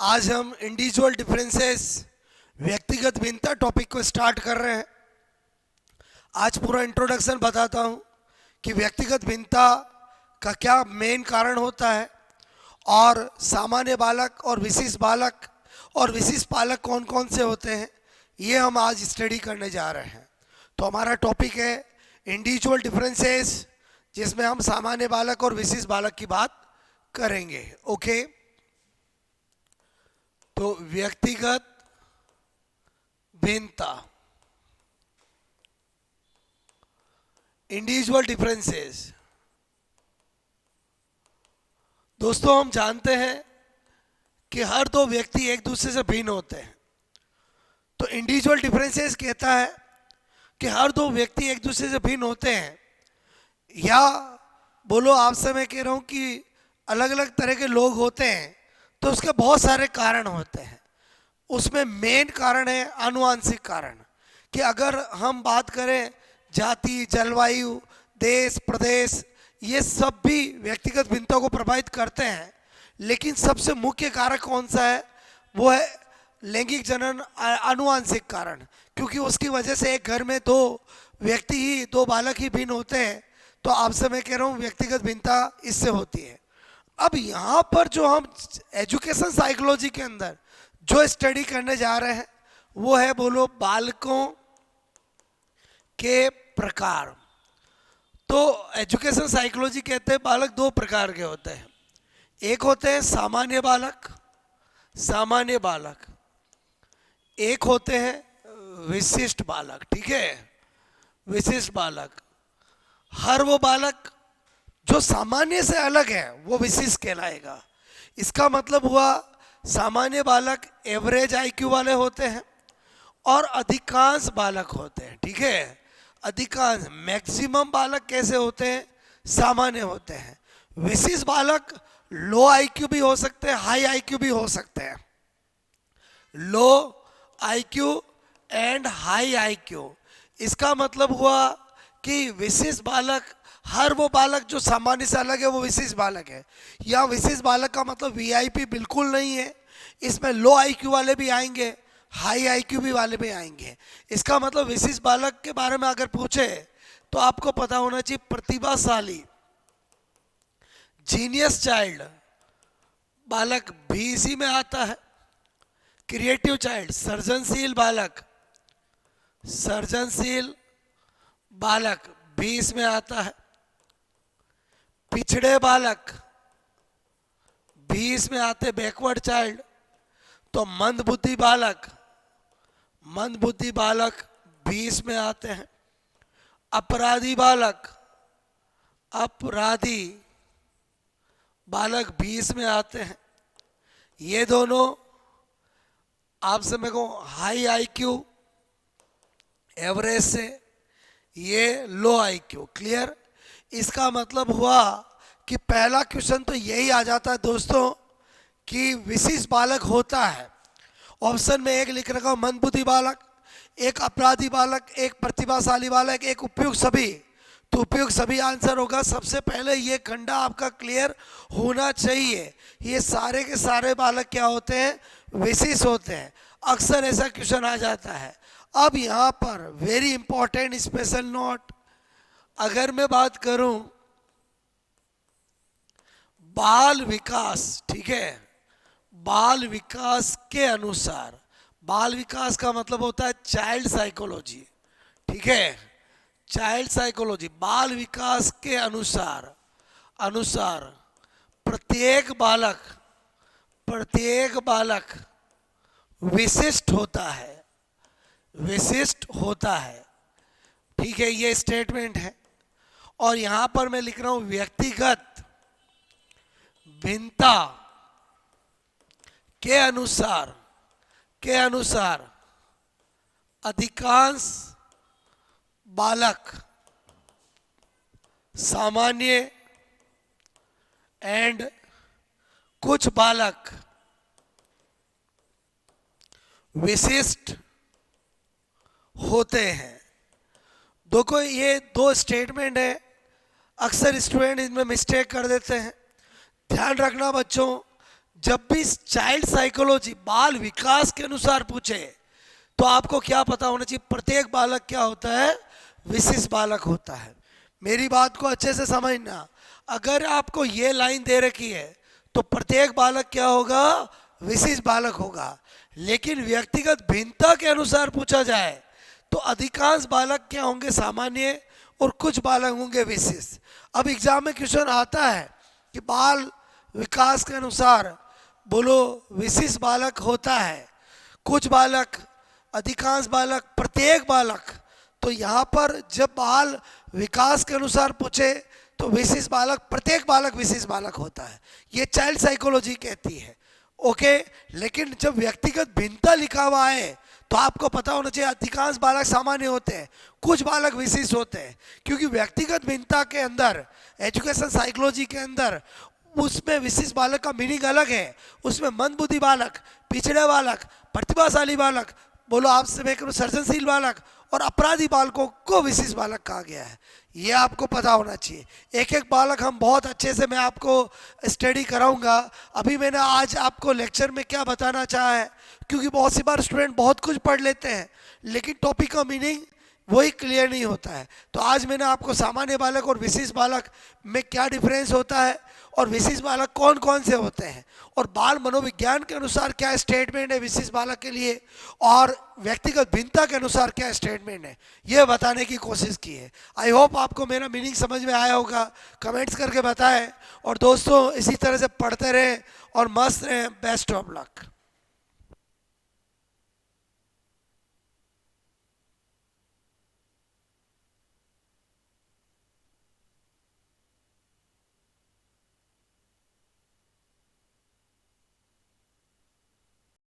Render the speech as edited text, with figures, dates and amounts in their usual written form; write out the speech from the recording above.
आज हम individual differences व्यक्तिगत भिन्नता टॉपिक को स्टार्ट कर रहे हैं। आज पूरा इंट्रोडक्शन बताता हूं कि व्यक्तिगत भिन्नता का क्या मेन कारण होता है और सामान्य बालक और विशिष्ट बालक कौन कौन से होते हैं, ये हम आज स्टडी करने जा रहे हैं। तो हमारा टॉपिक है इंडिविजुअल डिफरेंसेस, जिसमें हम सामान्य बालक और विशिष्ट बालक की बात करेंगे। ओके, तो व्यक्तिगत भिन्नता, इंडिविजुअल डिफरेंसेस। दोस्तों, हम जानते हैं कि हर दो व्यक्ति एक दूसरे से भिन्न होते हैं। तो इंडिविजुअल डिफरेंसेस कहता है कि हर दो व्यक्ति एक दूसरे से भिन्न होते हैं, या बोलो आपसे मैं कह रहा हूं कि अलग अलग तरह के लोग होते हैं। तो उसके बहुत सारे कारण होते हैं। उसमें मेन कारण है आनुवांशिक कारण, कि अगर हम बात करें जाति, जलवायु, देश, प्रदेश, ये सब भी व्यक्तिगत भिन्नता को प्रभावित करते हैं। लेकिन सबसे मुख्य कारक कौन सा है? वो है लैंगिक जनन, आनुवांशिक कारण। क्योंकि उसकी वजह से एक घर में दो बालक ही भिन्न होते हैं। तो आपसे मैं कह रहा हूँ व्यक्तिगत भिन्नता इससे होती है। अब यहाँ पर जो हम एजुकेशन साइकोलॉजी के अंदर जो स्टडी करने जा रहे हैं वो है, बोलो, बालकों के प्रकार। तो एजुकेशन साइकोलॉजी कहते हैं बालक दो प्रकार के होते हैं। एक होते हैं सामान्य बालक, एक होते हैं विशिष्ट बालक। ठीक है, विशिष्ट बालक, हर वो बालक जो सामान्य से अलग है वो विशिष्ट कहलाएगा। इसका मतलब हुआ सामान्य बालक एवरेज आईक्यू वाले होते हैं और अधिकांश बालक होते हैं। ठीक है, अधिकांश, मैक्सिमम बालक कैसे होते हैं? सामान्य होते हैं। विशिष्ट बालक लो आईक्यू भी हो सकते हैं, हाई आईक्यू भी हो सकते हैं। लो आईक्यू एंड हाई आईक्यू, इसका मतलब हुआ कि विशिष्ट बालक, हर वो बालक जो सामान्य से अलग है वो विशिष्ट बालक है। या विशिष्ट बालक का मतलब वीआईपी बिल्कुल नहीं है। इसमें लो आईक्यू वाले भी आएंगे, हाई आईक्यू भी वाले भी आएंगे। इसका मतलब विशिष्ट बालक के बारे में अगर पूछे तो आपको पता होना चाहिए प्रतिभाशाली, जीनियस चाइल्ड बालक भी इसी में आता है। क्रिएटिव चाइल्ड, सर्जनशील बालक भी इसमें आता है। पिछड़े बालक भी इसमें आते, बैकवर्ड चाइल्ड। तो मंदबुद्धि बालक भी इसमें आते हैं। अपराधी बालक भी इसमें आते हैं। ये दोनों आपसे मैं कहूं हाई आईक्यू एवरेज से, ये लो आईक्यू। क्लियर? इसका मतलब हुआ कि पहला क्वेश्चन तो यही आ जाता है दोस्तों कि विशिष्ट बालक होता है। ऑप्शन में एक लिख रखा हूं मंदबुद्धि बालक, एक अपराधी बालक, एक प्रतिभाशाली बालक, एक उपयुक्त सभी। तो उपयुक्त सभी आंसर होगा। सबसे पहले ये खंडा आपका क्लियर होना चाहिए। ये सारे के सारे बालक क्या होते हैं? विशिष्ट होते हैं। अक्सर ऐसा क्वेश्चन आ जाता है। अब यहाँ पर वेरी इंपॉर्टेंट स्पेशल नोट, अगर मैं बात करूं बाल विकास, ठीक है, बाल विकास के अनुसार, बाल विकास का मतलब होता है चाइल्ड साइकोलॉजी। ठीक है, चाइल्ड साइकोलॉजी, बाल विकास के अनुसार प्रत्येक बालक विशिष्ट होता है। ठीक है, ये स्टेटमेंट है। और यहां पर मैं लिख रहा हूं व्यक्तिगत भिन्नता के अनुसार अधिकांश बालक सामान्य एंड कुछ बालक विशिष्ट होते हैं। देखो, ये दो स्टेटमेंट है। अक्सर स्टूडेंट इनमें मिस्टेक कर देते हैं। ध्यान रखना बच्चों, जब भी चाइल्ड साइकोलॉजी बाल विकास के अनुसार पूछे तो आपको क्या पता होना चाहिए, प्रत्येक बालक क्या होता है, विशिष्ट बालक होता है। मेरी बात को अच्छे से समझना, अगर आपको ये लाइन दे रखी है तो प्रत्येक बालक क्या होगा, विशिष्ट बालक होगा। लेकिन व्यक्तिगत भिन्नता के अनुसार पूछा जाए तो अधिकांश बालक क्या होंगे, सामान्य, और कुछ बालक होंगे विशिष्ट। अब एग्जाम में क्वेश्चन आता है कि बाल विकास के अनुसार बोलो विशिष्ट बालक होता है, कुछ बालक, अधिकांश बालक, प्रत्येक बालक। तो यहाँ पर जब बाल विकास के अनुसार पूछे तो विशिष्ट बालक, प्रत्येक बालक विशिष्ट बालक होता है, ये चाइल्ड साइकोलॉजी कहती है। ओके, लेकिन जब व्यक्तिगत भिन्नता लिखा हुआ है तो आपको पता होना चाहिए अधिकांश बालक सामान्य होते हैं, कुछ बालक विशिष्ट होते हैं। क्योंकि व्यक्तिगत भिन्नता के अंदर, एजुकेशन साइकोलॉजी के अंदर, उसमें विशिष्ट बालक का मीनिंग अलग है। उसमें मंदबुद्धि बालक, पिछड़े बालक, प्रतिभाशाली बालक, बोलो आपसे मैं करूँ सर्जनशील बालक, और अपराधी बालकों को विशिष्ट बालक कहा गया है। ये आपको पता होना चाहिए। एक एक बालक हम बहुत अच्छे से मैं आपको स्टडी कराऊंगा। अभी मैंने आज आपको लेक्चर में क्या बताना चाहा है, क्योंकि बहुत सी बार स्टूडेंट बहुत कुछ पढ़ लेते हैं लेकिन टॉपिक का मीनिंग वही क्लियर नहीं होता है। तो आज मैंने आपको सामान्य बालक और विशिष्ट बालक में क्या डिफरेंस होता है, और विशिष्ट बालक कौन कौन से होते हैं, और बाल मनोविज्ञान के अनुसार क्या स्टेटमेंट है विशिष्ट बालक के लिए, और व्यक्तिगत भिन्नता के अनुसार क्या स्टेटमेंट है, ये बताने की कोशिश की है। आई होप आपको मेरा मीनिंग समझ में आया होगा। कमेंट्स करके बताएं, और दोस्तों इसी तरह से पढ़ते रहें और मस्त रहें। Best of luck.